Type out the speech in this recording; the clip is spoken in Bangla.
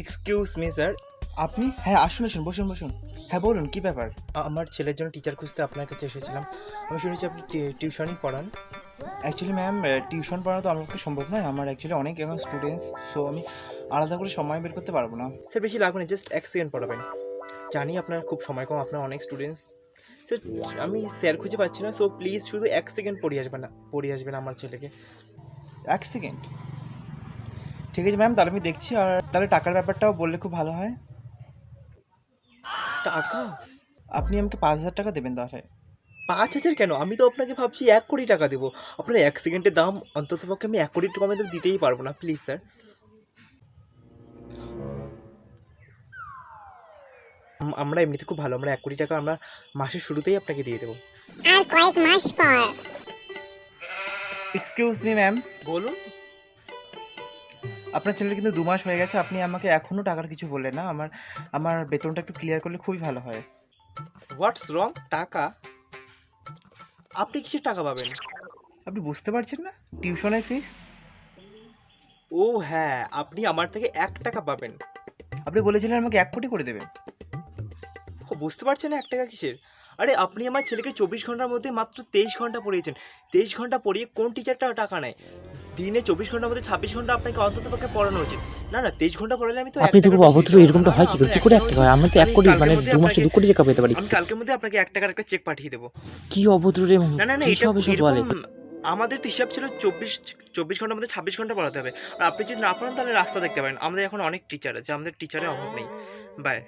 Excuse me sir. আপনি? হ্যাঁ, আসুন আসুন, বসুন বসুন। হ্যাঁ বলুন, কী ব্যাপার? আমার ছেলের জন্য টিচার খুঁজতে আপনার কাছে এসেছিলাম। আমি শুনেছি আপনি টিউশনই পড়ান। অ্যাকচুয়ালি ম্যাম, টিউশন পড়ানো তো আমার পক্ষে সম্ভব নয়। আমার অ্যাকচুয়ালি অনেক এখন স্টুডেন্টস, সো আমি আলাদা করে সময় বের করতে পারবো না। স্যার বেশি লাগবে না, জাস্ট 1 সেকেন্ড পড়াবেন। জানি আপনার খুব সময় কম, আপনার অনেক স্টুডেন্টস। স্যার আমি স্যার খুঁজে পাচ্ছি না, সো প্লিজ শুধু 1 সেকেন্ড পড়িয়ে আসবেন আমার ছেলেকে। 1 সেকেন্ড? ঠিক আছে ম্যাম, তাহলে আমি দেখছি। আর তাহলে টাকার ব্যাপারটাও বললে খুব ভালো হয়। টাকা? আপনি আমাকে 5,000 টাকা দেবেন তাহলে। 5,000 কেন? আমি তো আপনাকে ভাবছি 1 কোটি টাকা দেবো। আপনার 1 সেকেন্ডের দাম অন্ততপক্ষে আমি 1 কোটি কমে তো দিতেই পারবো না, প্লিজ স্যার। আমরা এমনিতে খুব ভালো, আমরা 1 কোটি টাকা আমরা মাসের শুরুতেই আপনাকে দিয়ে দেবো। আর কয়েক মাস পর। এক্সকিউজ মি ম্যাম, বলুন। আপনার ছেলের কিন্তু 2 মাস হয়ে গেছে, আপনি আমাকে এখনও টাকার কিছু বললেন না। আমার আমার বেতনটা একটু ক্লিয়ার করলে খুবই ভালো হয়। হোয়াটস রং? টাকা? আপনি কিসের টাকা পাবেন? আপনি বুঝতে পারছেন না? টিউশনের ফিস। ও হ্যাঁ, আপনি আমার থেকে 1 টাকা পাবেন। আপনি বলেছিলেন আমাকে 1 কোটি করে দেবেন। ও বুঝতে পারছেন না 1 টাকা কিসের? আরে আপনি আমার ছেলেকে 24 ঘন্টার মধ্যে মাত্র 23 ঘন্টা পড়িয়েছেন। 23 ঘন্টা পড়িয়ে কোন টিচারটা টাকা নেয়? দিনে 24 ঘন্টার মধ্যে 26 ঘন্টা আপনাকে অন্ততপক্ষে পড়ানো উচিত। না, না 23 ঘন্টা পড়ালে আমি তো 1 আপনি তো টাকা খুব বেশি অভদ্র, দিতে পারবো না। এরকমটা না, হয় না, কি করে? আপনার কি 1 করে 1 টাকা টাকা হচ্ছে। হয়? আমরা তো 1 আমি কোটি, মানে কালকের মধ্যে 2 মাসে আপনাকে 2 কোটি টাকা পেতে পারি। আমি কালকের মধ্যে আপনাকে 1 টাকার একটা চেক পাঠিয়ে দেবো। কি অভদ্র রে! না, না, না, কি এটা সব এসব বলে? এরকম আমাদের তো হিসাব ছিল 24 ঘন্টার মধ্যে 26 ঘন্টা পড়াতে হবে। আর আপনি যদি না পড়ান তাহলে রাস্তা দেখতে পারেন। আমাদের এখন অনেক টিচার আছে, আমাদের টিচারের অভাব নেই। বাই।